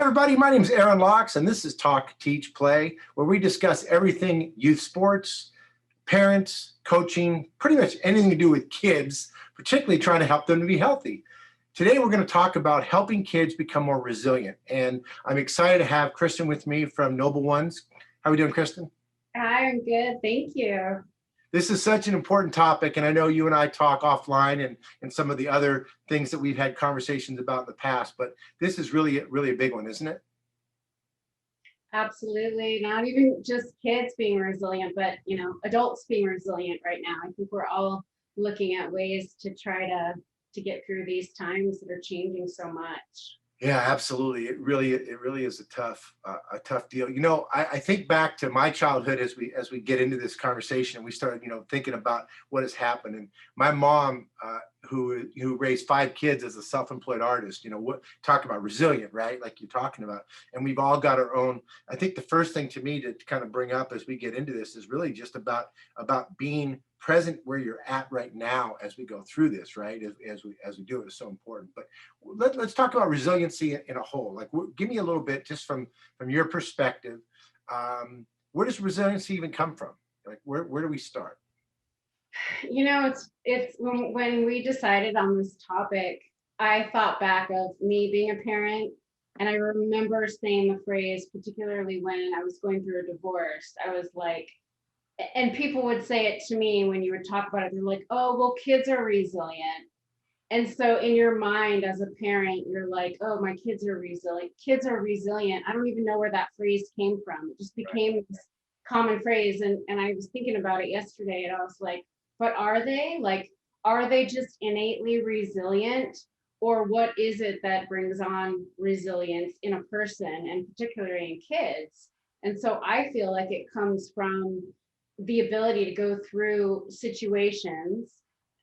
Everybody, my name is Aaron Locks, and this is Talk, Teach, Play, where we discuss everything youth sports, parents, coaching, pretty much anything to do with kids, particularly trying to help them to be healthy. Today, we're going to talk about helping kids become more resilient, and I'm excited to have Kristen with me from Noble Ones. How are we doing, Kristen? I'm good, thank you. This is such an important topic, and I know you and I talk offline and some of the other things that we've had conversations about in the past, but this is really a big one, isn't it? Absolutely, not even just kids being resilient, but adults being resilient right now. I think we're all looking at ways to try to get through these times that are changing so much. Yeah, absolutely. It really is a tough deal. I think back to my childhood as we get into this conversation, we started, thinking about what has happened. And my mom, who raised 5 kids as a self-employed artist, talk about resilient, right? Like you're talking about. And we've all got our own. I think the first thing to me to kind of bring up as we get into this is really just about being present where you're at right now as we go through this, right? As we do it is so important. But let's talk about resiliency in a whole. Like, give me a little bit just from your perspective. Where does resiliency even come from? Like, where do we start? It's when we decided on this topic, I thought back of me being a parent, and I remember saying the phrase, particularly when I was going through a divorce. I was like, and people would say it to me when you would talk about it, they're like, oh, well, kids are resilient. And so in your mind as a parent, you're like, oh, my kids are resilient. Kids are resilient. I don't even know where that phrase came from. It just became this common phrase. And I was thinking about it yesterday, and I was like, but are they? Like, are they just innately resilient? Or what is it that brings on resilience in a person, and particularly in kids? And so I feel like it comes from the ability to go through situations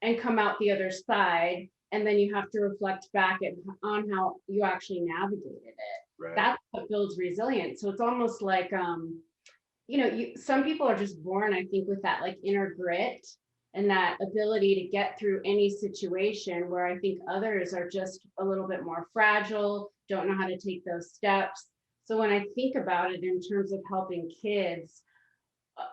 and come out the other side, and then you have to reflect back on how you actually navigated it. Right. That's what builds resilience. So it's almost like some people are just born, I think, with that like inner grit and that ability to get through any situation, where I think others are just a little bit more fragile, don't know how to take those steps. So when I think about it in terms of helping kids,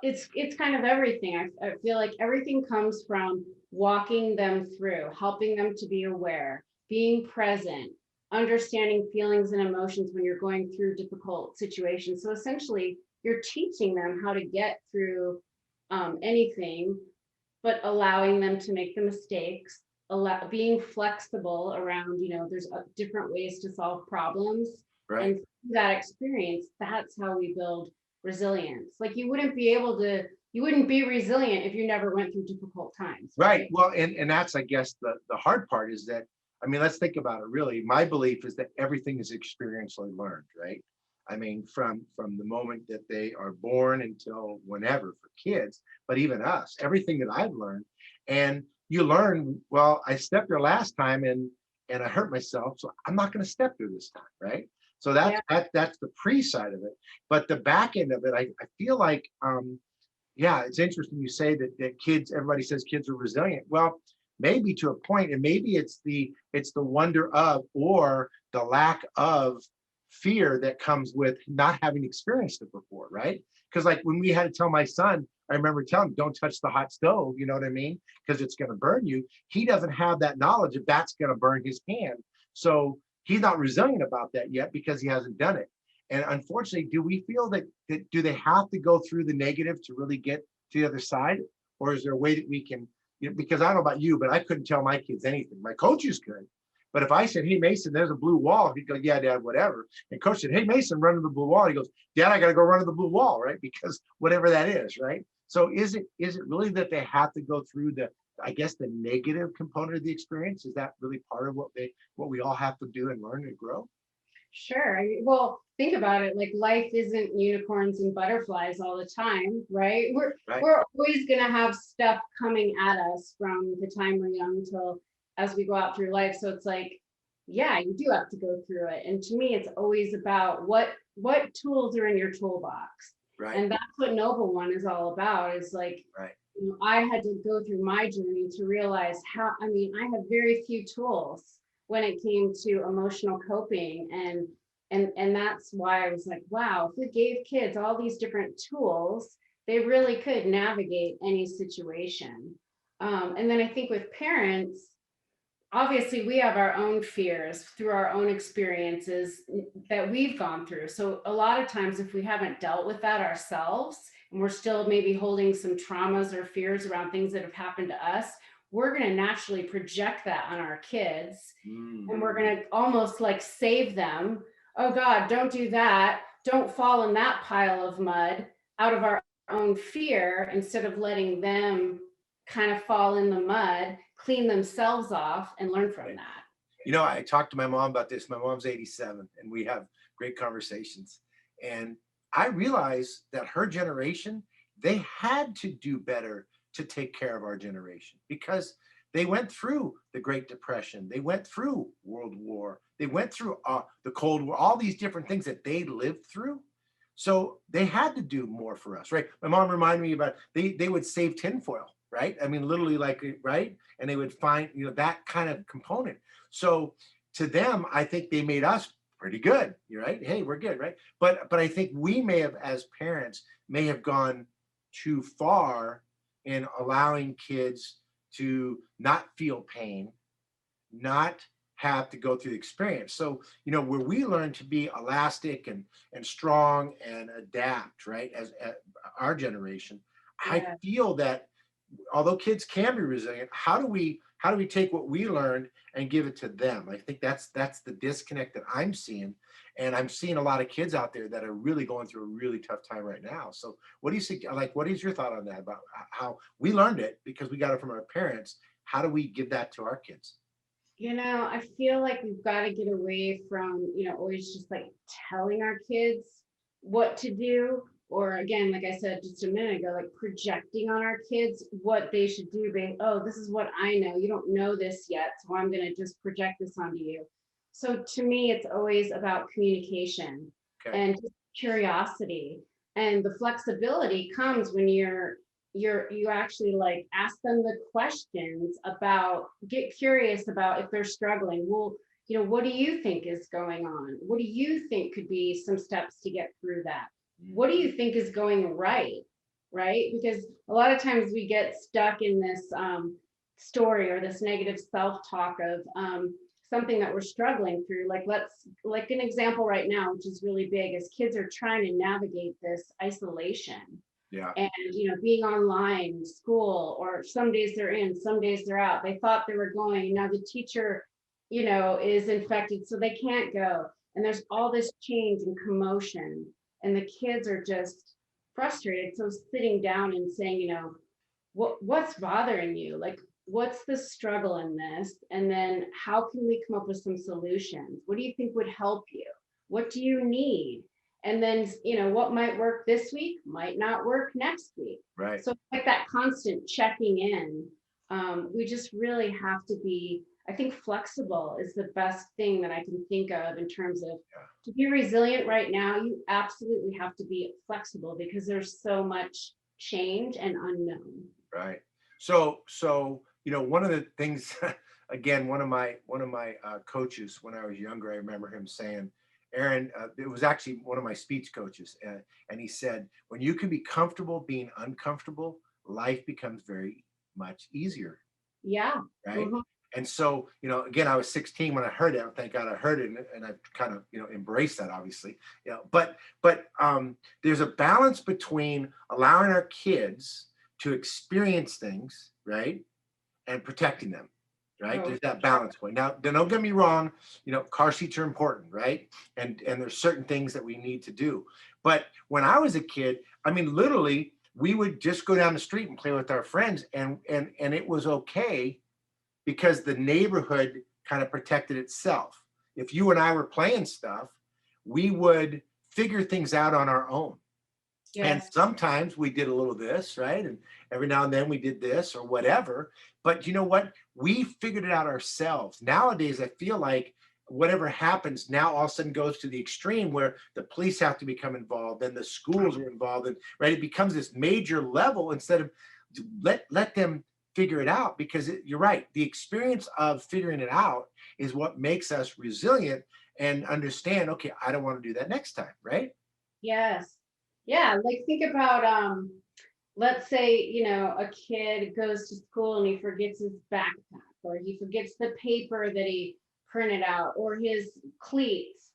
it's kind of everything. I feel like everything comes from walking them through, helping them to be aware, being present, understanding feelings and emotions when you're going through difficult situations. So essentially, you're teaching them how to get through anything, but allowing them to make the mistakes, being flexible around, there's different ways to solve problems. Right. And through that experience, that's how we build resilience. Like, you wouldn't be resilient if you never went through difficult times. Right. Well, and that's, I guess, the hard part is that, I mean, let's think about it. Really, my belief is that everything is experientially learned, right? I mean, from the moment that they are born until whenever for kids, but even us, everything that I've learned. And you learn, well, I stepped there last time and I hurt myself, so I'm not going to step there this time, right? So that's the pre side of it. But the back end of it, I feel like, yeah, it's interesting you say that kids, everybody says kids are resilient. Well, maybe to a point, and maybe it's the wonder of, or the lack of fear that comes with not having experienced it before, right? Because like when we had to tell my son, I remember telling him, don't touch the hot stove, you know what I mean? Because it's going to burn you. He doesn't have that knowledge if that's going to burn his hand. So he's not resilient about that yet because he hasn't done it. And unfortunately, do we feel that do they have to go through the negative to really get to the other side? Or is there a way that we can, because I don't know about you, but I couldn't tell my kids anything. My coaches could. But if I said, hey, Mason, there's a blue wall, he'd go, yeah, Dad, whatever. And coach said, hey, Mason, run to the blue wall. He goes, Dad, I got to go run to the blue wall, right? Because whatever that is, right? So is it really that they have to go through the negative component of the experience? Is that really part of what we all have to do and learn and grow? Sure. Well, think about it. Like, life isn't unicorns and butterflies all the time, right? We're always going to have stuff coming at us from the time we're young till as we go out through life. So it's like, yeah, you do have to go through it. And to me, it's always about what tools are in your toolbox. Right. And that's what Noble One is all about. Is like, right. I had to go through my journey to realize I have very few tools when it came to emotional coping. And And that's why I was like, wow, if we gave kids all these different tools, they really could navigate any situation. And then I think with parents, obviously we have our own fears through our own experiences that we've gone through. So a lot of times if we haven't dealt with that ourselves and we're still maybe holding some traumas or fears around things that have happened to us, we're going to naturally project that on our kids, and we're going to almost like save them. Oh God, don't do that, don't fall in that pile of mud, out of our own fear, instead of letting them kind of fall in the mud, clean themselves off, and learn from that. You know, I talked to my mom about this. My mom's 87, and we have great conversations. And I realized that her generation, they had to do better to take care of our generation because they went through the Great Depression. They went through World War. They went through the Cold War, all these different things that they lived through. So they had to do more for us, right? My mom reminded me about they would save tinfoil, right? I mean, literally, like, right? And they would find, you know, that kind of component. So to them, I think they made us pretty good. You're right. Hey, we're good, right? But I think we may have, as parents, may have gone too far in allowing kids to not feel pain, not have to go through the experience. So, you know, where we learn to be elastic and strong and adapt, right? As our generation, Yeah. I feel that although kids can be resilient, how do we take what we learned and give it to them? I think that's the disconnect that I'm seeing. And I'm seeing a lot of kids out there that are really going through a really tough time right now. So what do you think? Like, what is your thought on that about how we learned it because we got it from our parents? How do we give that to our kids? You know, I feel like we've got to get away from, always just like telling our kids what to do. Or again, like I said just a minute ago, like projecting on our kids what they should do. Being, oh, this is what I know. You don't know this yet. So I'm going to just project this onto you. So to me, it's always about communication Okay. and just curiosity. And the flexibility comes when you actually like ask them the questions about, get curious about if they're struggling. Well, what do you think is going on? What do you think could be some steps to get through that? What do you think is going right? Right? Because a lot of times we get stuck in this story or this negative self-talk of something that we're struggling through. Like an example right now, which is really big, is kids are trying to navigate this isolation. Yeah. And being online, school, or some days they're in, some days they're out. They thought they were going, now the teacher, is infected, so they can't go. And there's all this change and commotion, and the kids are just frustrated. So sitting down and saying, what's bothering you? Like, what's the struggle in this? And then how can we come up with some solutions? What do you think would help you? What do you need? And then, what might work this week might not work next week. Right. So like that constant checking in, we just really have to be, I think flexible is the best thing that I can think of in terms of to be resilient right now. You absolutely have to be flexible because there's so much change and unknown. Right. So one of the things, again, one of my coaches when I was younger, I remember him saying, Aaron, it was actually one of my speech coaches, and he said, when you can be comfortable being uncomfortable, life becomes very much easier. Yeah. Right. Mm-hmm. And so, again, I was 16 when I heard it. Thank God I heard it, and I've kind of, embraced that, obviously. But there's a balance between allowing our kids to experience things, right, and protecting them, right? Oh, There's that balance point. Now, don't get me wrong, car seats are important, right? And there's certain things that we need to do. But when I was a kid, I mean, literally, we would just go down the street and play with our friends, and it was okay because the neighborhood kind of protected itself. If you and I were playing stuff, we would figure things out on our own. yes. And sometimes we did a little this, right? And every now and then we did this or whatever. But you know what? We figured it out ourselves. Nowadays, I feel like whatever happens now all of a sudden goes to the extreme where the police have to become involved and the schools are involved, and right, it becomes this major level instead of let them figure it out. Because you're right, the experience of figuring it out is what makes us resilient. and understand, okay, I don't want to do that next time, right? Yes. Yeah, like think about let's say, a kid goes to school and he forgets his backpack, or he forgets the paper that he printed out, or his cleats.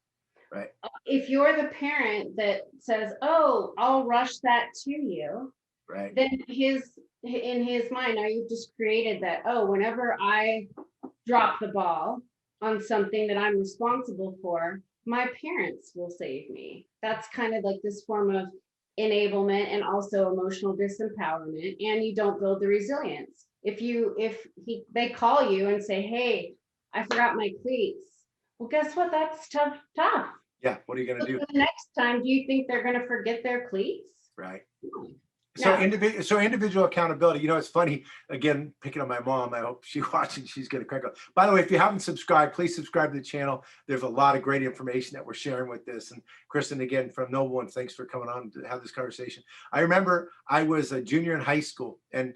Right, If you're the parent that says, "Oh, I'll rush that to you," right, then in his mind, now you've just created that, oh, whenever I drop the ball on something that I'm responsible for, my parents will save me. That's kind of like this form of enablement and also emotional disempowerment. And you don't build the resilience. They call you and say, "Hey, I forgot my cleats." Well, guess what? That's tough. yeah, what are you going to So do? the next time, do you think they're going to forget their cleats? Right. So No. individual accountability, it's funny, again, picking on my mom, I hope she's watching, she's going to crack up. By the way, if you haven't subscribed, please subscribe to the channel. There's a lot of great information that we're sharing with this. And Kristen, again, from Noble One, thanks for coming on to have this conversation. I remember I was a junior in high school, and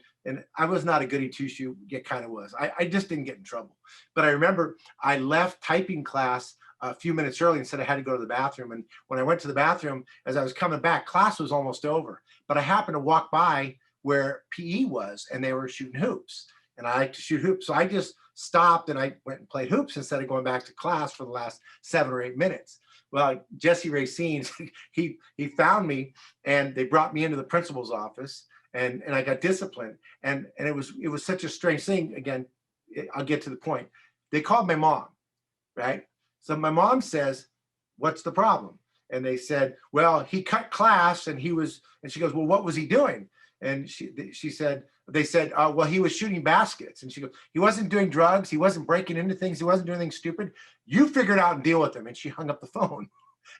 I was not a goody two-shoe, it kind of was. I just didn't get in trouble. But I remember I left typing class a few minutes early and said I had to go to the bathroom. And when I went to the bathroom, as I was coming back, class was almost over. But I happened to walk by where PE was, and they were shooting hoops. And I like to shoot hoops. So I just stopped and I went and played hoops instead of going back to class for the last 7 or 8 minutes. Well, Jesse Racine, he found me, and they brought me into the principal's office, and I got disciplined. And it was such a strange thing. Again, I'll get to the point. They called my mom, right? So my mom says, "What's the problem?" And they said, "Well, he cut class, and she goes, "Well, what was he doing?" And she said, they said, "Well, he was shooting baskets." And she goes, "He wasn't doing drugs. He wasn't breaking into things. He wasn't doing anything stupid. You figure it out and deal with him." And she hung up the phone,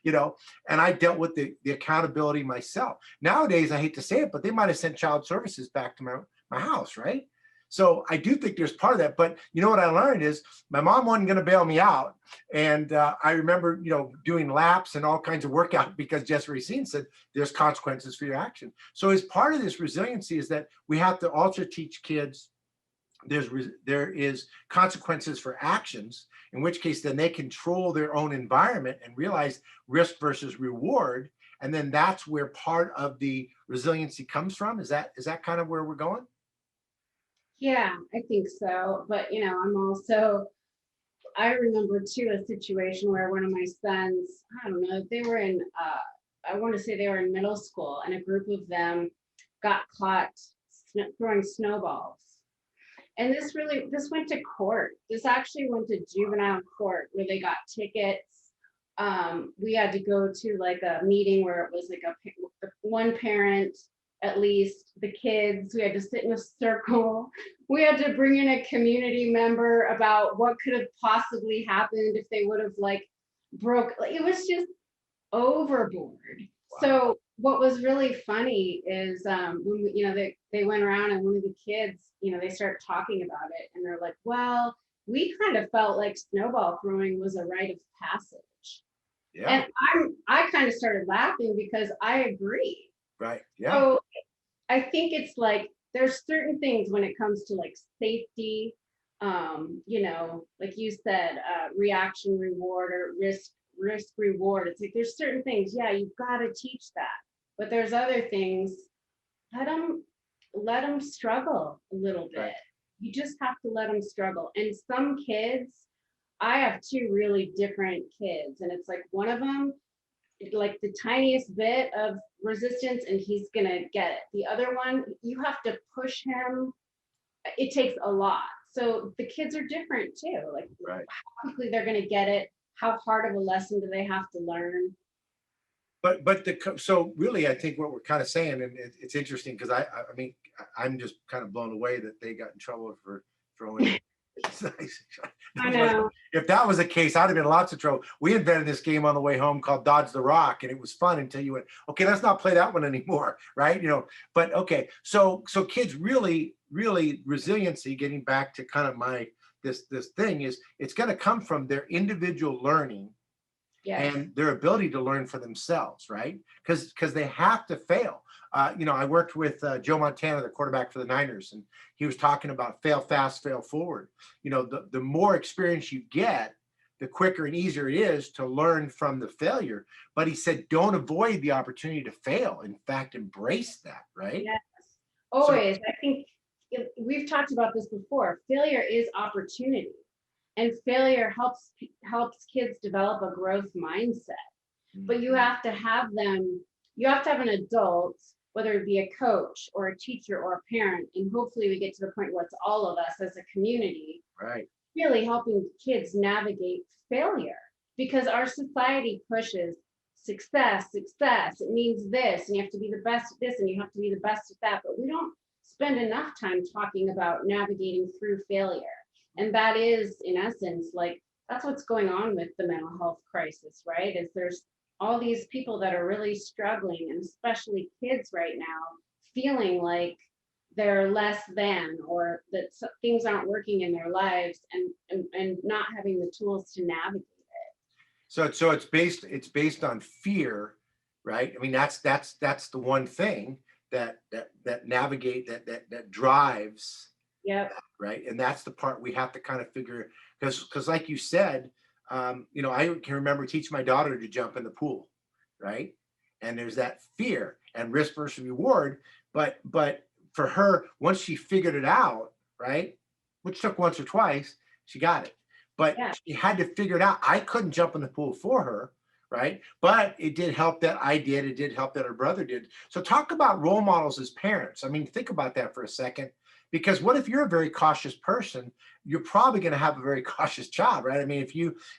and I dealt with the accountability myself. Nowadays, I hate to say it, but they might have sent child services back to my house, right? So I do think there's part of that. But what I learned is my mom wasn't going to bail me out. And I remember, doing laps and all kinds of workout because Jesse Racine said there's consequences for your action. So as part of this resiliency is that we have to also teach kids there is consequences for actions, in which case then they control their own environment and realize risk versus reward. And then that's where part of the resiliency comes from. Is that kind of where we're going? Yeah, I think so. But I remember too a situation where one of my sons, I don't know, they were in I want to say they were in middle school, and a group of them got caught throwing snowballs. And this went to court. This actually went to juvenile court where they got tickets. We had to go to like a meeting where it was like one parent, at least the kids, we had to sit in a circle. We had to bring in a community member about what could have possibly happened if they would have it was just overboard. Wow. So what was really funny is when they went around, and one of the kids, they start talking about it, and they're like, "Well, we kind of felt like snowball throwing was a rite of passage." Yeah. And I kind of started laughing because I agree. Right. Yeah. So I think it's like there's certain things when it comes to like safety, like you said, reaction reward or risk reward. It's like there's certain things, yeah, you've got to teach that. But there's other things, let them struggle a little bit. Right. You just have to let them struggle. And some kids, I have two really different kids, and it's like one of them, like the tiniest bit of resistance and he's gonna get it. The other one, you have to push him. It takes a lot. So the kids are different too. Like Right. how quickly they're gonna get it. How hard of a lesson do they have to learn? But so really, I think what we're kind of saying, and it's interesting because I mean, I'm just kind of blown away that they got in trouble for throwing. I know. If that was the case, I'd have been in lots of trouble. We invented this game on the way home called Dodge the Rock, and it was fun until you went, okay, let's not play that one anymore, right? But okay, so kids really resiliency. Getting back to kind of this thing is it's going to come from their individual learning. Yes. And their ability to learn for themselves, right? Because they have to fail. I worked with Joe Montana, the quarterback for the Niners, and he was talking about fail fast, fail forward. The more experience you get, the quicker and easier it is to learn from the failure. But he said, don't avoid the opportunity to fail. In fact, embrace that, right? Yes, So, always. I think we've talked about this before. Failure is opportunity, and failure helps kids develop a growth mindset. But you have to have them, you have to have an adult, whether it be a coach or a teacher or a parent, and hopefully we get to the point where it's all of us as a community, right. really helping kids navigate failure, because our society pushes success, success. It means this, and you have to be the best at this, and you have to be the best at that. But we don't spend enough time talking about navigating through failure. And that is, in essence, like that's what's going on with the mental health crisis, right? Is there's all these people that are really struggling, and especially kids right now, feeling like they're less than, or that things aren't working in their lives, and not having the tools to navigate it. So it's based on fear, right? I mean, that's the one thing that navigate that drives, Yep. right? And that's the part we have to kind of figure, because like you said, I can remember teaching my daughter to jump in the pool, right? And there's that fear and risk versus reward, but for her, once she figured it out, right, which took once or twice, she got it. But Yeah. she had to figure it out. I couldn't jump in the pool for her, right? But it did help that I did. It did help that her brother did. So talk about role models as parents. I mean, think about that for a second. Because what if you're a very cautious person? You're probably going to have a very cautious child, right? I mean,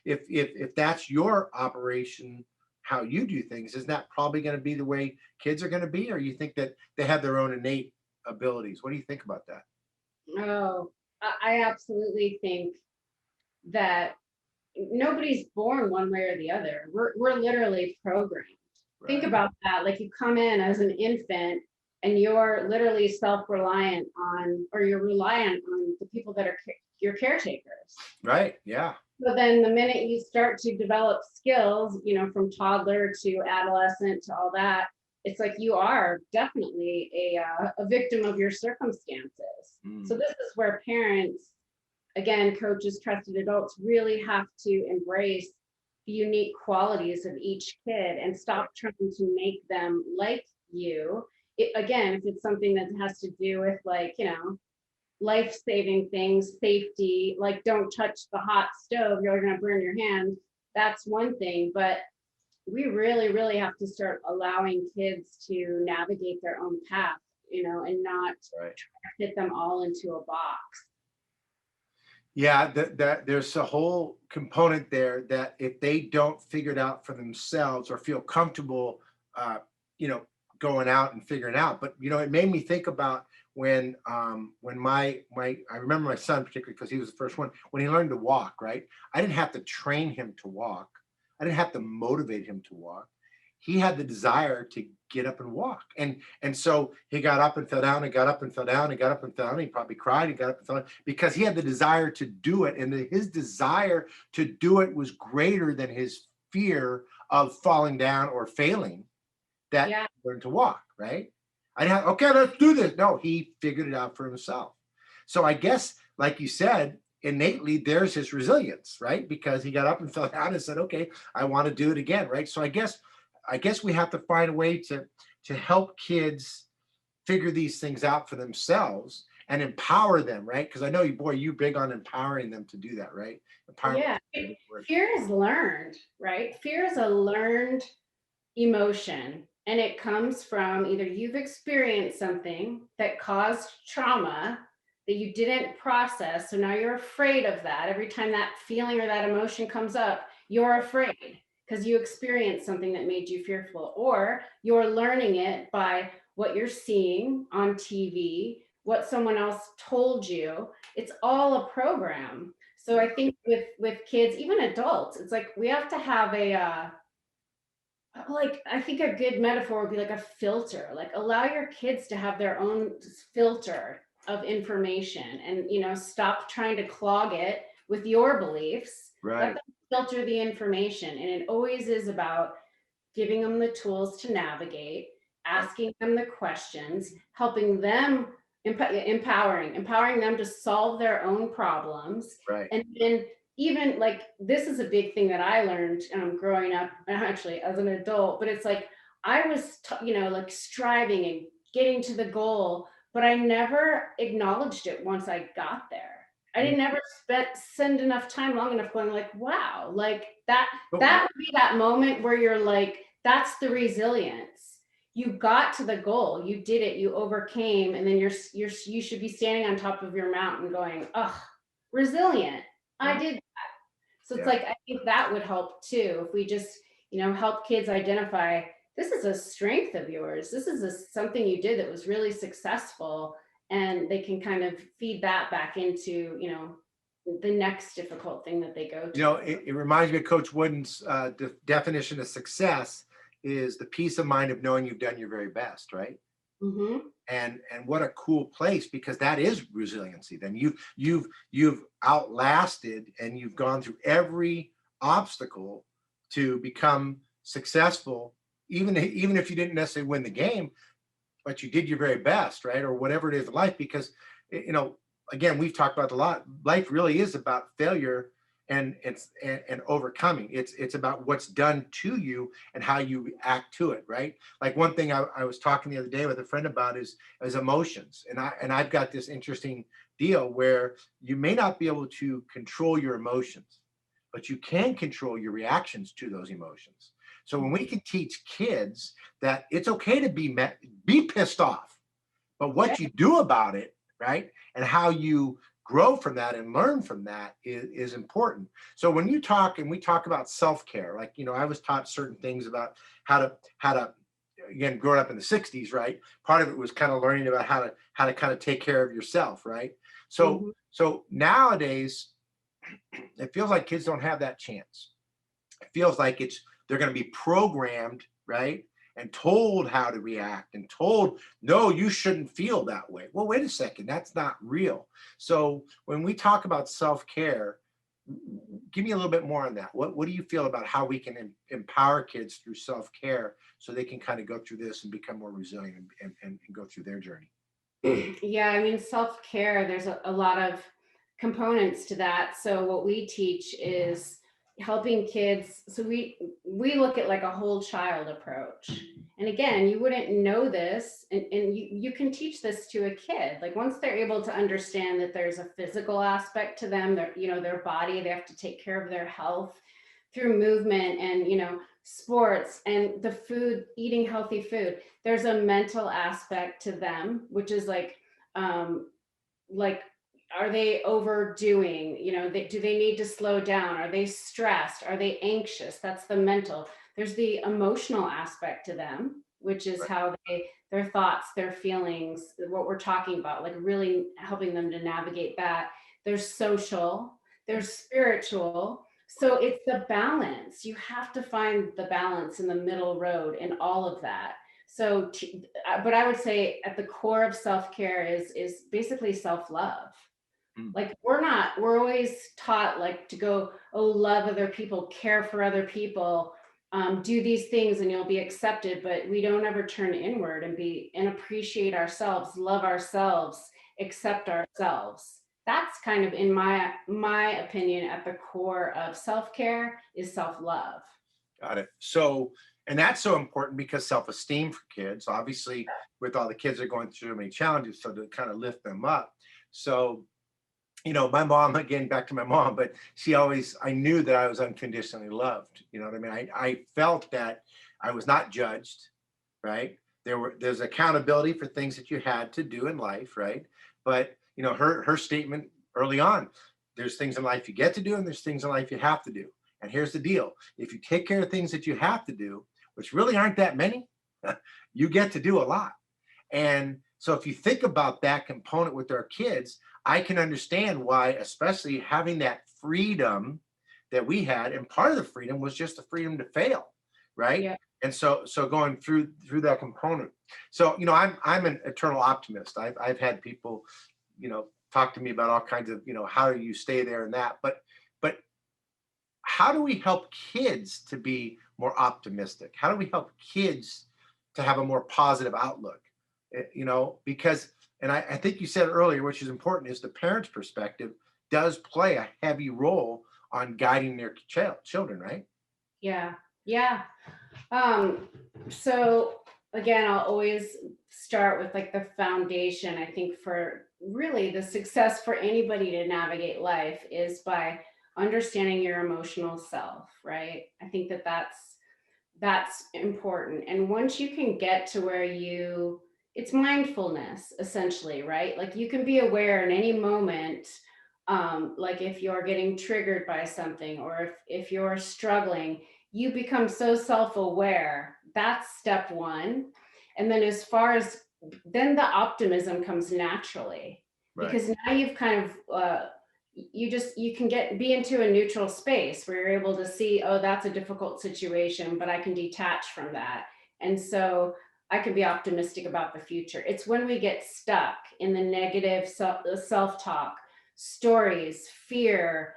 if that's your operation, how you do things, isn't that probably going to be the way kids are going to be? Or you think that they have their own innate abilities? What do you think about that? Oh, I absolutely think that nobody's born one way or the other. We're literally programmed. Think Right. about that. Like you come in as an infant and you're literally self-reliant on, or you're reliant on the people that are your caretakers. Right. Yeah. So then the minute you start to develop skills, from toddler to adolescent to all that, it's like you are definitely a victim of your circumstances. So this is where parents, again, coaches, trusted adults, really have to embrace the unique qualities of each kid and stop trying to make them like you. Again, if it's something that has to do with, like, life-saving things, safety, like don't touch the hot stove, you're going to burn your hand. That's one thing, but we really, really have to start allowing kids to navigate their own path, and not Right. fit them all into a box. Yeah, that there's a whole component there that if they don't figure it out for themselves or feel comfortable, uh, you know, going out and figuring it out. But it made me think about when my I remember my son particularly because he was the first one when he learned to walk. Right, I didn't have to train him to walk. I didn't have to motivate him to walk. He had the desire to get up and walk. And so he got up and fell down and got up and fell down and got up and fell down. He probably cried and got up and fell down because he had the desire to do it. And his desire to do it was greater than his fear of falling down or failing that Yeah. he learned to walk, right? I didn't have, okay, let's do this. No, he figured it out for himself. So I guess, like you said, innately there's his resilience, right? Because he got up and fell down and said, okay, I want to do it again, right? So I guess we have to find a way to help kids figure these things out for themselves and empower them, right? Because I know you, boy, you big on empowering them to do that, right? Empowerment. Yeah. Fear is learned, right? Fear is a learned emotion, and it comes from either you've experienced something that caused trauma that you didn't process. So now you're afraid of that. Every time that feeling or that emotion comes up, you're afraid because you experienced something that made you fearful, or you're learning it by what you're seeing on TV, what someone else told you. It's all a program. So I think with kids, even adults, it's like we have to have like, I think a good metaphor would be like a filter. Like, allow your kids to have their own filter of information, and stop trying to clog it with your beliefs. Let Right. them filter the information, and it always is about giving them the tools to navigate, asking them the questions, helping them, empowering them to solve their own problems. Right. And then even like this is a big thing that I learned growing up actually as an adult, but it's like I was, like striving and getting to the goal, but I never acknowledged it once I got there. I Mm. didn't ever spend enough time long enough going like, wow, like that, Oh, that would be that moment where you're like, that's the resilience. You got to the goal, you did it, you overcame, and then you should be standing on top of your mountain going, oh, resilient. I right. did. So it's Yeah. like, I think that would help too. If we just, help kids identify this is a strength of yours. This is something you did that was really successful. And they can kind of feed that back into, the next difficult thing that they go to. It reminds me of Coach Wooden's definition of success is the peace of mind of knowing you've done your very best, right? Hmm. And what a cool place, because that is resiliency. Then you've outlasted and you've gone through every obstacle to become successful, even if you didn't necessarily win the game, but you did your very best, right? Or whatever it is in life, because you know, again, we've talked about a lot. Life really is about failure and overcoming. It's about what's done to you and how you react to it, right? Like one thing I was talking the other day with a friend about is emotions, and I've got this interesting deal where you may not be able to control your emotions, but you can control your reactions to those emotions. So when we can teach kids that it's okay to be pissed off, but Yeah. what you do about it, right, and how you grow from that and learn from that is important. So when you talk and we talk about self-care, like I was taught certain things about how to again, growing up in the 60s, right? Part of it was kind of learning about how to kind of take care of yourself, right? So Hmm. so nowadays it feels like kids don't have that chance. It feels like they're going to be programmed, right? And told how to react and told, no, you shouldn't feel that way. Well, wait a second, that's not real. So when we talk about self-care, give me a little bit more on that. What do you feel about how we can empower kids through self-care so they can kind of go through this and become more resilient and go through their journey? Yeah, I mean, self-care, there's a lot of components to that. So what we teach is helping kids. So we look at like a whole child approach. And again, you wouldn't know this, and you can teach this to a kid. Like once they're able to understand that there's a physical aspect to them, their body, they have to take care of their health through movement and, sports and the food, eating healthy food. There's a mental aspect to them, which is um like are they overdoing, do they need to slow down, are they stressed, are they anxious? That's the mental. There's the emotional aspect to them, which is Right. how their thoughts, their feelings, what we're talking about, like really helping them to navigate that. There's social, there's spiritual. So it's the balance. You have to find the balance in the middle road in all of that. So, but I would say at the core of self care is basically self love. Mm. Like we're always taught like to go, oh, love other people, care for other people, do these things and you'll be accepted. But we don't ever turn inward and appreciate ourselves, love ourselves, accept ourselves. That's kind of in my opinion at the core of self care is self love. Got it. So, and that's so important because self-esteem for kids, obviously, with all the kids that are going through so many challenges, so to kind of lift them up. So, my mom, again, back to my mom, but I knew that I was unconditionally loved. You know what I mean? I felt that I was not judged, right? There's accountability for things that you had to do in life, right? But, her statement early on, there's things in life you get to do and there's things in life you have to do. And here's the deal. If you take care of things that you have to do, which really aren't that many, you get to do a lot. And so if you think about that component with our kids, I can understand why, especially having that freedom that we had, and part of the freedom was just the freedom to fail, right? Yeah. And so going through that component. So I'm an eternal optimist. I've had people, talk to me about all kinds of, how do you stay there and that, but how do we help kids to be more optimistic? How do we help kids to have a more positive outlook? Because, and I think you said earlier, which is important, is the parent's perspective does play a heavy role on guiding their children, right? Yeah. Yeah. Um, so again, I'll always start with like the foundation. I think for really the success for anybody to navigate life is by understanding your emotional self, right? I think that that's important. And once you can get to where it's mindfulness essentially, right? Like you can be aware in any moment, like if you're getting triggered by something or if you're struggling, you become so self-aware. That's step one. And then as far as then the optimism comes naturally Right. because now you've kind of you can be into a neutral space where you're able to see, oh, that's a difficult situation, but I can detach from that. And so I can be optimistic about the future. It's when we get stuck in the negative self-talk, stories, fear.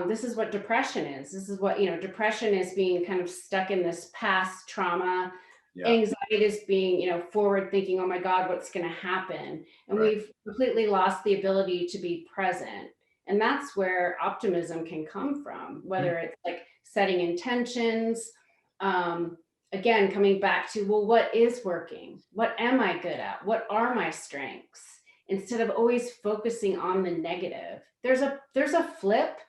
This is what depression is. This is what, depression is being kind of stuck in this past trauma. Yeah. Anxiety is being, forward thinking, oh my God, what's going to happen? And Right. we've completely lost the ability to be present. And that's where optimism can come from, Mm. whether it's like setting intentions, again, coming back to, well, what is working? What am I good at? What are my strengths? Instead of always focusing on the negative. There's a flip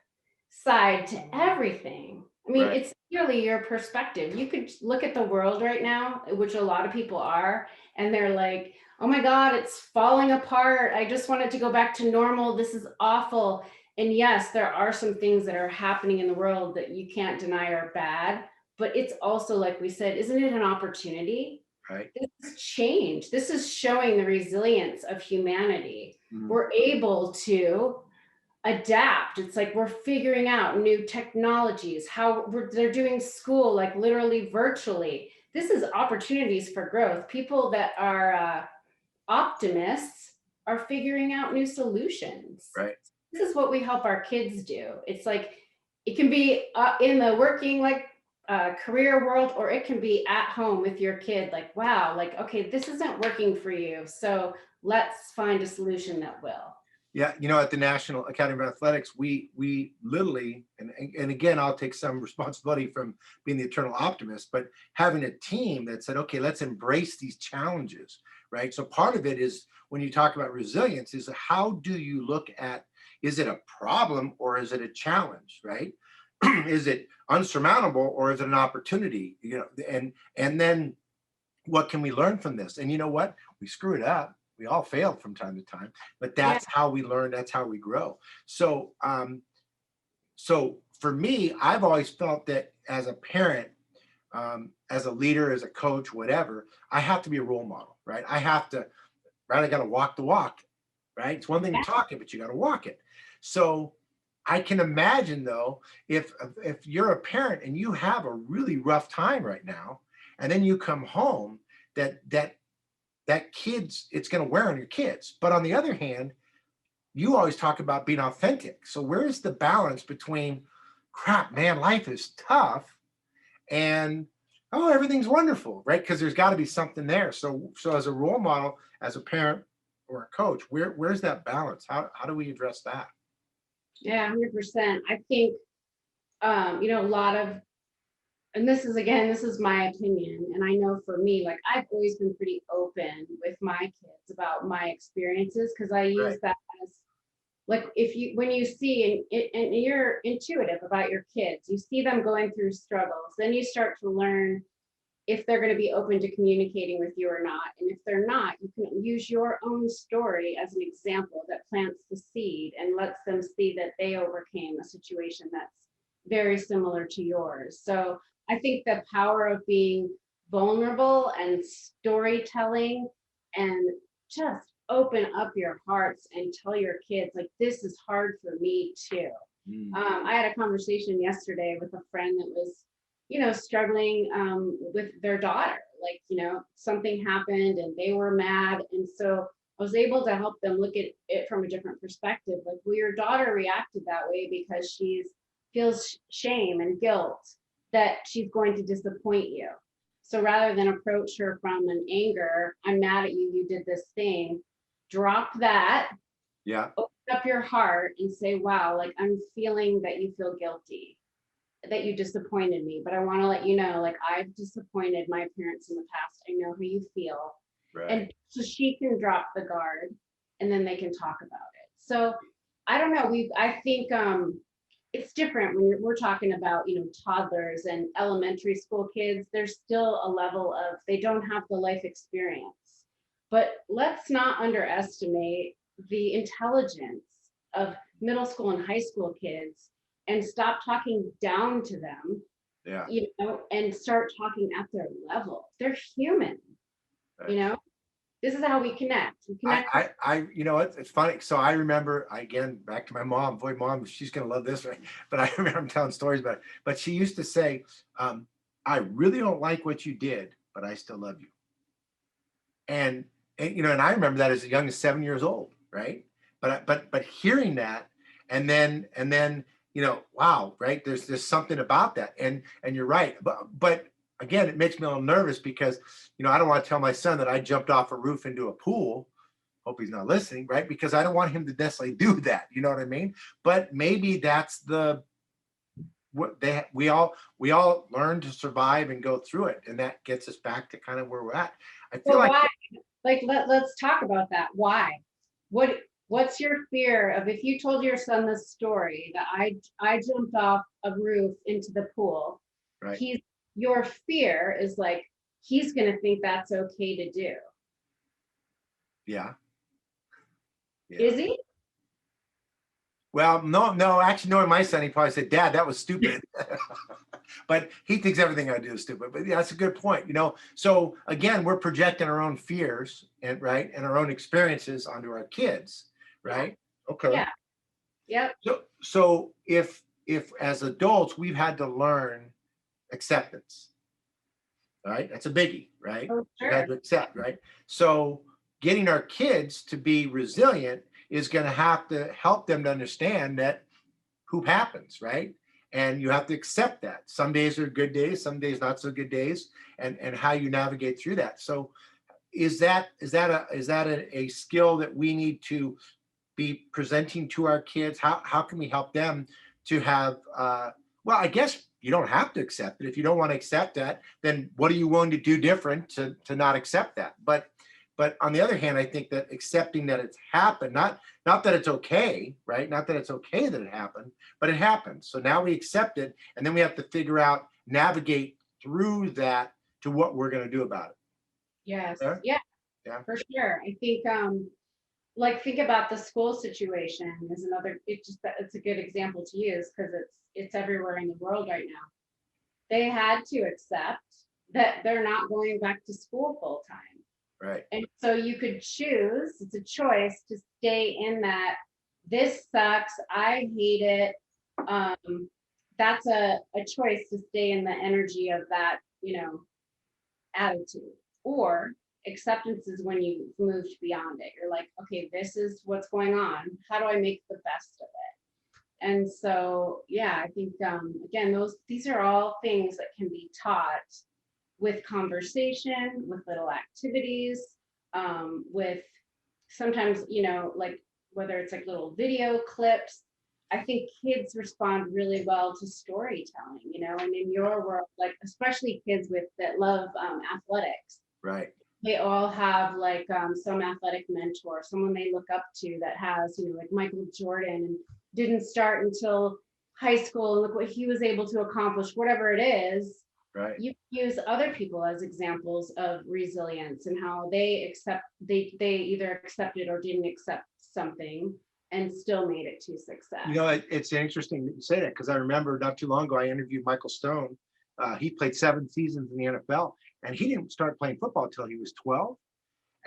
side to everything. I mean, Right. it's purely your perspective. You could look at the world right now, which a lot of people are, and they're like, oh my God, it's falling apart. I just want it to go back to normal. This is awful. And yes, there are some things that are happening in the world that you can't deny are bad, but it's also, like we said, isn't it an opportunity? Right. This is change. This is showing the resilience of humanity. Mhm. We're able to adapt. It's like we're figuring out new technologies, they're doing school like literally virtually. This is opportunities for growth. People that are optimists are figuring out new solutions. Right. This is what we help our kids do. It's like it can be in the working like career world, or it can be at home with your kid. Like, wow, like, okay, this isn't working for you. So let's find a solution that will. Yeah, at the National Academy of Athletics, we literally, and again, I'll take some responsibility from being the eternal optimist, but having a team that said, okay, let's embrace these challenges, right? So part of it is when you talk about resilience, is how do you look at, is it a problem or is it a challenge, right? Is it unsurmountable or is it an opportunity? And then what can we learn from this? And you know what? We screw it up. We all fail from time to time, but Yeah. that's how we learn. That's how we grow. So for me, I've always felt that as a parent, as a leader, as a coach, whatever, I have to be a role model, right? I have to, right? I got to walk the walk, right? It's one thing to talk it, but you got to walk it. So I can imagine though, if you're a parent and you have a really rough time right now, and then you come home, that kids, it's going to wear on your kids. But on the other hand, you always talk about being authentic. So where's the balance between, crap, man, life is tough, and oh, everything's wonderful, right? Because there's got to be something there. So as a role model, as a parent or a coach, where's that balance? How do we address that? Yeah, 100%. I think, a lot of, and this is my opinion. And I know for me, like I've always been pretty open with my kids about my experiences because I use Right. that as like when you see and you're intuitive about your kids, you see them going through struggles, then you start to learn if they're going to be open to communicating with you or not. And if they're not, you can use your own story as an example that plants the seed and lets them see that they overcame a situation that's very similar to yours. So I think the power of being vulnerable and storytelling and just open up your hearts and tell your kids, like, this is hard for me too. Mm. I had a conversation yesterday with a friend that was, struggling with their daughter. Like, something happened and they were mad. And so I was able to help them look at it from a different perspective. Like, well, your daughter reacted that way because feels shame and guilt that she's going to disappoint you. So rather than approach her from an anger, I'm mad at you, you did this thing, drop that, Yeah. up your heart and say, wow, like I'm feeling that you feel guilty, that you disappointed me, but I want to let you know, like I've disappointed my parents in the past. I know how you feel. Right. And so she can drop the guard and then they can talk about it. So I don't know. I think it's different when we're talking about, toddlers and elementary school kids. There's still a level of they don't have the life experience. But let's not underestimate the intelligence of middle school and high school kids and stop talking down to them, Yeah. and start talking at their level. They're human, Right. you know. This is how we connect. We connect. It's funny. So I remember, again, back to my mom. Boy, mom, she's gonna love this, right? But I remember I'm telling stories about it. But she used to say, "I really don't like what you did, but I still love you." And and I remember that as young as 7 years old, right? But hearing that, and then wow, right? There's something about that, and you're right. But again, it makes me a little nervous because I don't want to tell my son that I jumped off a roof into a pool. Hope he's not listening, right? Because I don't want him to necessarily do that. You know what I mean? But maybe that's what we all learn to survive and go through it, and that gets us back to kind of where we're at. I feel But like why? Like let's talk about that. Why? What's your fear of if you told your son this story that I jumped off a roof into the pool? right, He's Your fear is like he's gonna think that's okay to do. yeah, yeah. Is he? Well, no, actually, knowing my son, he probably said, "Dad, that was stupid." But he thinks everything I do is stupid. But yeah, that's a good point. So again, we're projecting our own fears and our own experiences onto our kids, right? Okay. Yeah. Yep. So if as adults we've had to learn acceptance, right? That's a biggie, right? Oh, We've had to sure. accept, right? So getting our kids to be resilient is going to have to help them to understand that hoop happens, right? And you have to accept that. Some days are good days, some days not so good days, and how you navigate through that. So is that a skill that we need to be presenting to our kids? How can we help them to have well, I guess you don't have to accept it. If you don't want to accept that, then what are you willing to do different to not accept that? But on the other hand, I think that accepting that it's happened, not that it's okay, right? Not that it's okay that it happened, but it happened. So now we accept it, and then we have to figure out, navigate through that to what we're going to do about it. Yes. There? Yeah, Yeah. for sure. I think like think about the school situation is another, it's a good example to use because it's everywhere in the world right now. They had to accept that they're not going back to school full time. Right. And so you could choose, it's a choice to stay in that. This sucks. I hate it. That's a choice to stay in the energy of that, attitude. Or acceptance is when you moved beyond it. You're like, okay, this is what's going on. How do I make the best of it? And so, yeah, I think again, these are all things that can be taught with conversation, with little activities, with sometimes, like whether it's like little video clips. I think kids respond really well to storytelling, and in your world, like especially kids that love athletics, Right. they all have like some athletic mentor, someone they look up to that has, like Michael Jordan and didn't start until high school and look what he was able to accomplish, whatever it is. Right. You use other people as examples of resilience and how they either accepted or didn't accept something and still made it to success. It's interesting that you say that because I remember not too long ago I interviewed Michael Stone. He played 7 seasons in the NFL, and he didn't start playing football until he was 12.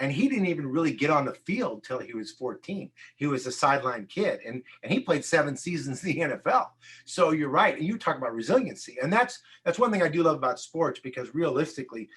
And he didn't even really get on the field till he was 14. He was a sideline kid, and he played 7 seasons in the NFL. So you're right, and you talk about resiliency, and that's one thing I do love about sports because realistically,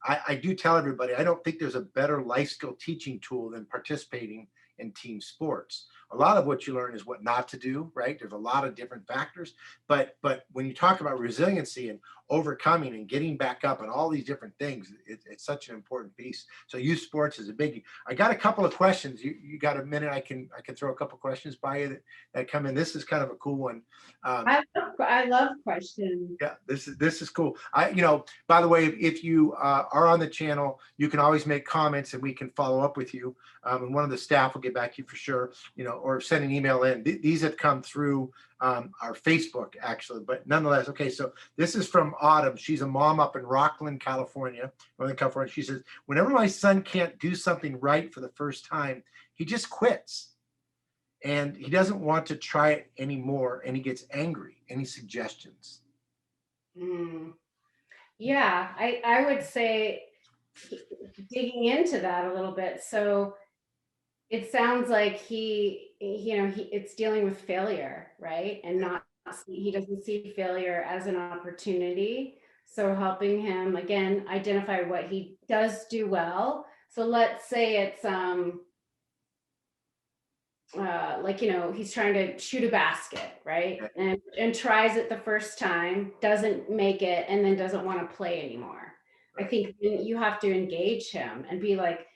I do tell everybody, I don't think there's a better life skill teaching tool than participating in team sports. A lot of what you learn is what not to do, right? There's a lot of different factors, but when you talk about resiliency and overcoming and getting back up and all these different things, it's such an important piece. So youth sports is a biggie. I got a couple of questions. You got a minute? I can throw a couple of questions by you that come in. This is kind of a cool one. I love questions. Yeah, this is cool. By the way, if you are on the channel, you can always make comments and we can follow up with you. And one of the staff will get back to you for sure, or send an email in. These have come through our Facebook actually, but nonetheless, okay, so this is from Autumn. She's a mom up in Rockland, California, Northern California. She says, whenever my son can't do something right for the first time, he just quits. And he doesn't want to try it anymore, and he gets angry. Any suggestions? Yeah, I would say digging into that a little bit. So it sounds like it's dealing with failure, right? And he doesn't see failure as an opportunity. So helping him again identify what he does do well. So let's say it's he's trying to shoot a basket, right? And tries it the first time, doesn't make it, and then doesn't want to play anymore. Right. I think you have to engage him and be like,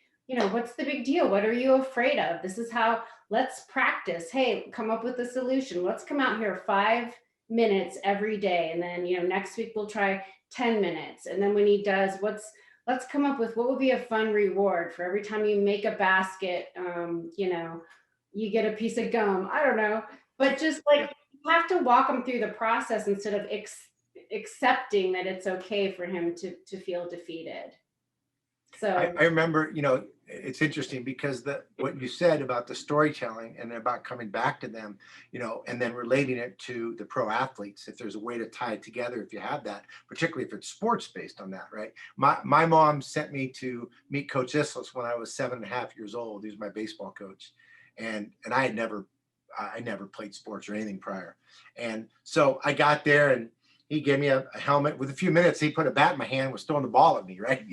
what's the big deal? What are you afraid of? This is how, let's practice. Hey, come up with a solution. Let's come out here 5 minutes every day. And then, next week we'll try 10 minutes. And then when he does, let's come up with what would be a fun reward for every time you make a basket, you get a piece of gum. I don't know, but just like you have to walk him through the process instead of accepting that it's okay for him to feel defeated. So I remember, it's interesting because what you said about the storytelling and about coming back to them, and then relating it to the pro athletes, if there's a way to tie it together, if you have that, particularly if it's sports based on that, right? My mom sent me to meet Coach Islis when I was 7.5 years old. He was my baseball coach. And I never played sports or anything prior. And so I got there and he gave me a helmet. With a few minutes, he put a bat in my hand, was throwing the ball at me, right?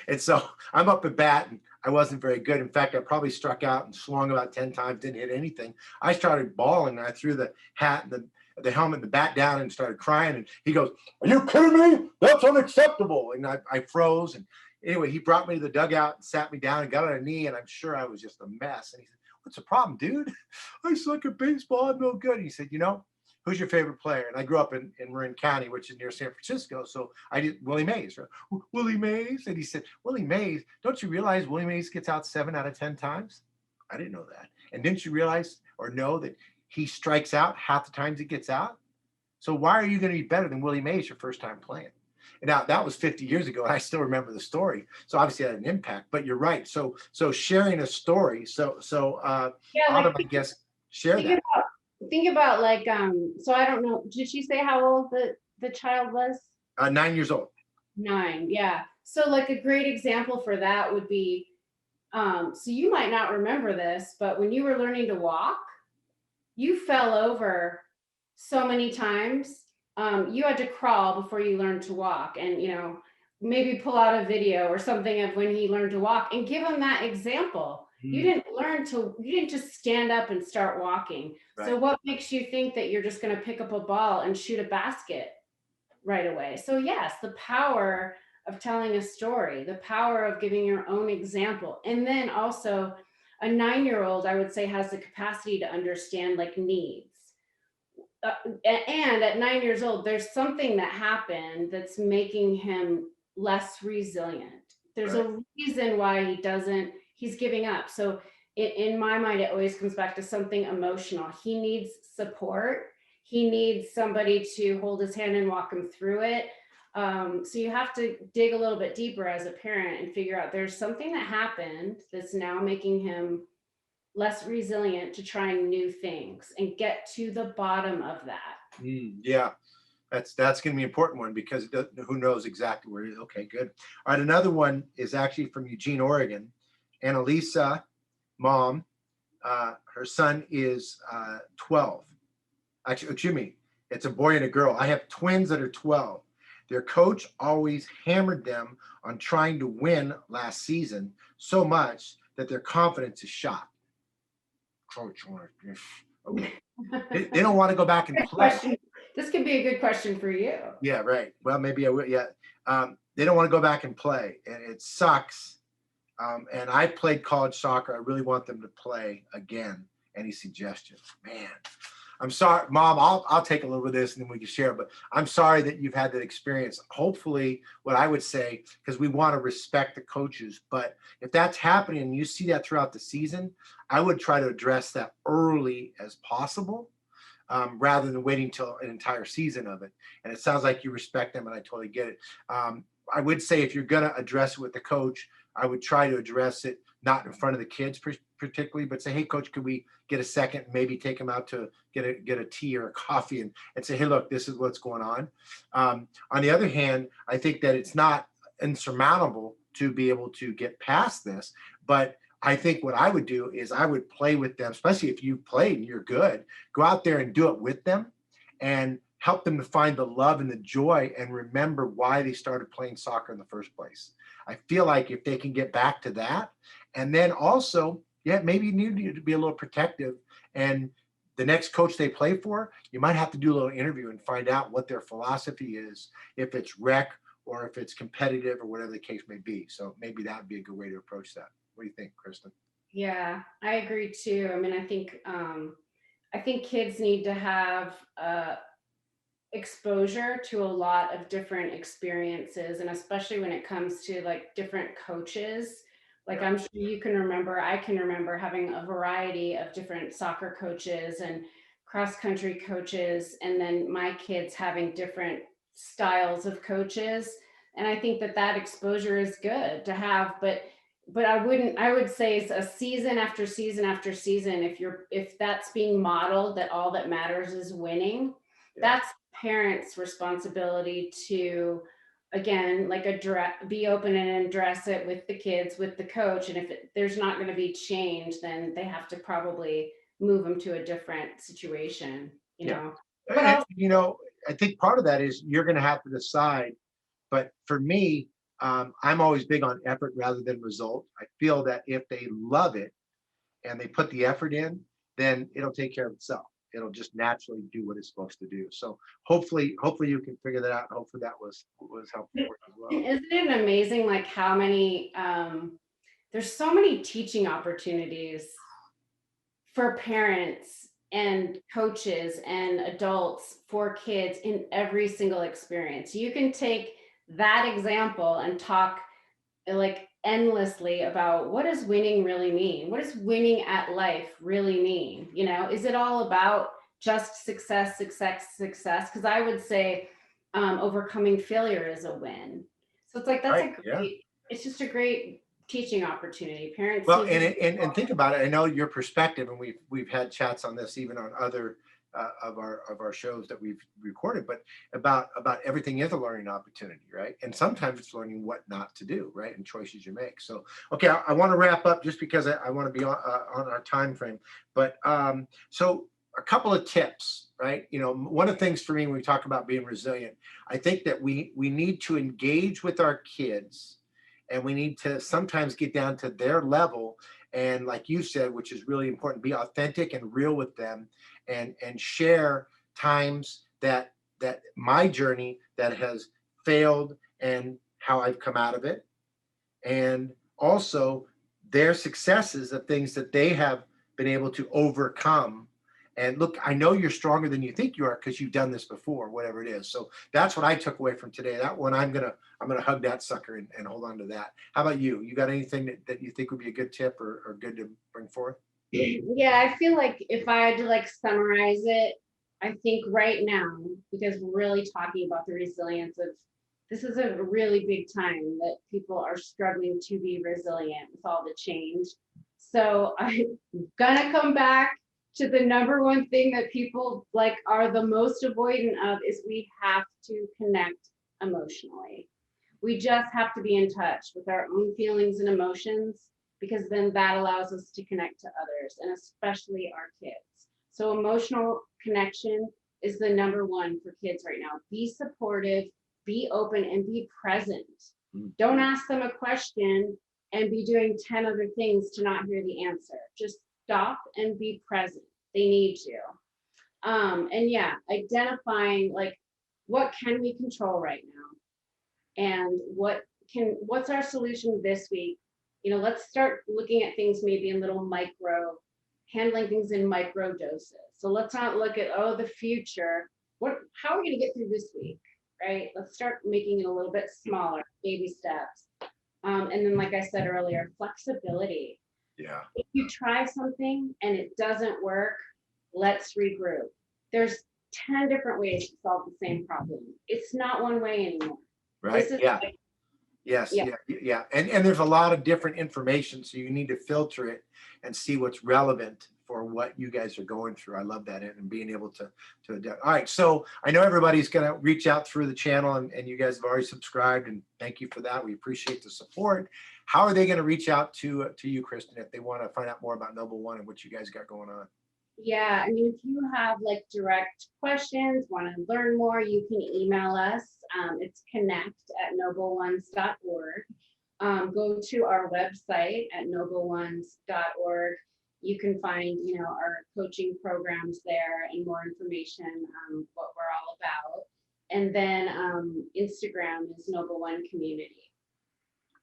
And so I'm up at bat and I wasn't very good. In fact, I probably struck out and swung about 10 times, didn't hit anything. I started bawling and I threw the hat and the helmet and the bat down and started crying. And he goes, "Are you kidding me? That's unacceptable." And I froze. And anyway, he brought me to the dugout and sat me down and got on a knee. And I'm sure I was just a mess. And he said, "What's the problem, dude? I suck at baseball. I'm no good." He said, "Who's your favorite player?" And I grew up in Marin County, which is near San Francisco. So I did Willie Mays, right? Willie Mays. And he said, "Willie Mays, don't you realize Willie Mays gets out 7 out of 10 times?" I didn't know that. "And didn't you realize or know that he strikes out half the times he gets out? So why are you going to be better than Willie Mays your first time playing?" And now that was 50 years ago, and I still remember the story. So obviously it had an impact. But you're right. So sharing a story. I guess share that. Think about so I don't know. Did she say how old the child was? 9 years old. 9, yeah. So a great example for that would be, so you might not remember this, but when you were learning to walk, you fell over so many times. You had to crawl before you learned to walk, and maybe pull out a video or something of when he learned to walk and give him that example. You didn't just stand up and start walking. Right. So what makes you think that you're just going to pick up a ball and shoot a basket right away? So yes, the power of telling a story, the power of giving your own example. And then also a 9-year-old, I would say, has the capacity to understand needs. And at 9 years old, there's something that happened that's making him less resilient. There's right. A reason why he's giving up. So in my mind, it always comes back to something emotional. He needs support. He needs somebody to hold his hand and walk him through it. So you have to dig a little bit deeper as a parent and figure out there's something that happened that's now making him less resilient to trying new things, and get to the bottom of that. Yeah, that's going to be an important one, because who knows exactly where. Okay, good. All right, another one is actually from Eugene, Oregon. Annalisa, mom, her son is 12. Actually, excuse me, it's a boy and a girl. I have twins that are 12. Their coach always hammered them on trying to win last season so much that their confidence is shot. Coach, okay. They don't want to go back and Good play. question. This could be a good question for you. Yeah, right. Well, maybe I will. Yeah. They don't want to go back and play, and it sucks. And I played college soccer. I really want them to play again. Any suggestions? Man, I'm sorry, Mom. I'll take a little bit of this and then we can share. But I'm sorry that you've had that experience. Hopefully, what I would say, because we want to respect the coaches, but if that's happening and you see that throughout the season, I would try to address that early as possible, rather than waiting till an entire season of it. And it sounds like you respect them, and I totally get it. I would say if you're going to address it with the coach, I would try to address it not in front of the kids particularly, but say, hey, coach, could we get a second? Maybe take them out to get a tea or a coffee and say, hey, look, this is what's going on. On the other hand, I think that it's not insurmountable to be able to get past this, but I think what I would do is I would play with them, especially if you played and you're good, go out there and do it with them and help them to find the love and the joy and remember why they started playing soccer in the first place. I feel like if they can get back to that, and then also, yeah, maybe you need to be a little protective. And the next coach they play for, you might have to do a little interview and find out what their philosophy is, if it's rec or if it's competitive or whatever the case may be. So maybe that would be a good way to approach that. What do you think, Kristen? Yeah, I agree too. I mean, I think kids need to have exposure to a lot of different experiences, and especially when it comes to like different coaches. Like Yeah. I'm sure you can remember, I can remember having a variety of different soccer coaches and cross country coaches, and then my kids having different styles of coaches. And I think that that exposure is good to have, but I would say it's a season after season after season. If that's being modeled that all that matters is winning, Yeah. that's parents' responsibility to, again, like address, be open and address it with the kids, with the coach. And if there's not going to be change, then they have to probably move them to a different situation, you Yeah. know. But And, also, I think part of that is you're going to have to decide. But for me, I'm always big on effort rather than result. I feel that if they love it and they put the effort in, then it'll take care of itself. It'll just naturally do what it's supposed to do. So hopefully you can figure that out. Hopefully that was helpful for you as well. isn't it amazing like how many there's so many teaching opportunities for parents and coaches and adults for kids in every single experience. You can take that example and talk like endlessly about what does winning really mean? What does winning at life really mean? You know, is it all about just success, success, success? Because I would say overcoming failure is a win. So it's like that's Right. a Yeah. great, it's just a great teaching opportunity. Parents Well, need to and be and think about it. I know your perspective, and we've had chats on this even on other of our shows that we've recorded, but about everything is a learning opportunity, right? And sometimes it's learning what not to do, right, and choices you make. So, okay, I want to wrap up just because I want to be on our time frame, but so a couple of tips, right? One of the things for me when we talk about being resilient, I think that we need to engage with our kids and we need to sometimes get down to their level and like you said, which is really important, be authentic and real with them and share times that my journey that has failed and how I've come out of it, and also their successes of things that they have been able to overcome. And look, I know you're stronger than you think you are because you've done this before, whatever it is. So that's what I took away from today. That one, I'm gonna hug that sucker and hold on to that. How about you? You got anything that you think would be a good tip or good to bring forth? Yeah, I feel like if I had to like summarize it, I think right now, because we're really talking about the resilience of this is a really big time that people are struggling to be resilient with all the change. So I'm gonna come back to the number one thing that people like are the most avoidant of is we have to connect emotionally. We just have to be in touch with our own feelings and emotions because then that allows us to connect to others and especially our kids. So emotional connection is the number one for kids right now. Be supportive, be open and be present. Mhm. Don't ask them a question and be doing 10 other things to not hear the answer. Just stop and be present. They need to. And yeah, identifying like what can we control right now and what's our solution this week. Let's start looking at things maybe in little handling things in micro doses. So let's not look at, oh, the future. How are we going to get through this week? Right? Let's start making it a little bit smaller, baby steps. And then, like I said earlier, flexibility. Yeah. If you try something and it doesn't work, let's regroup. There's 10 different ways to solve the same problem. It's not one way anymore. Right. Yeah. Yes. Yeah. Yeah. And there's a lot of different information, so you need to filter it and see what's relevant for what you guys are going through. I love that, and being able to adapt. All right. So I know everybody's going to reach out through the channel, and you guys have already subscribed, and thank you for that. We appreciate the support. How are they going to reach out to you, Kristen, if they want to find out more about Noble One and what you guys got going on? Yeah, I mean, if you have like direct questions, want to learn more, you can email us. It's connect@nobleones.org. Go to our website at nobleones.org. You can find, our coaching programs there and more information on what we're all about. And then Instagram is Noble One Community.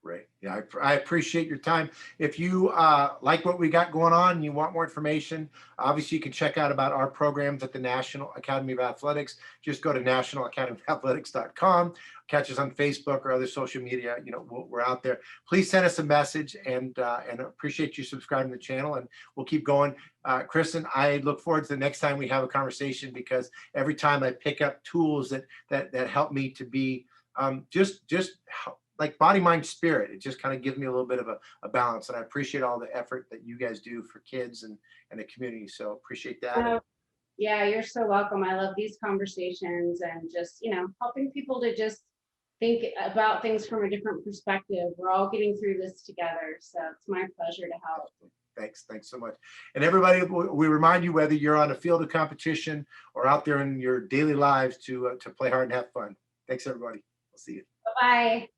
Great. Yeah, I appreciate your time. If you like what we got going on and you want more information, obviously you can check out about our programs at the National Academy of Athletics. Just go to nationalacademyathletics.com. Catch us on Facebook or other social media. We're out there. Please send us a message, and appreciate you subscribing to the channel, and we'll keep going. Kristen, I look forward to the next time we have a conversation, because every time I pick up tools that help me to be just like body, mind, spirit, it just kind of gives me a little bit of a balance. And I appreciate all the effort that you guys do for kids and the community. So appreciate that. Yeah, you're so welcome. I love these conversations, and just, helping people to just think about things from a different perspective. We're all getting through this together. So it's my pleasure to help. Thanks so much. And everybody, we remind you, whether you're on a field of competition or out there in your daily lives, to play hard and have fun. Thanks, everybody. We'll see you. Bye-bye.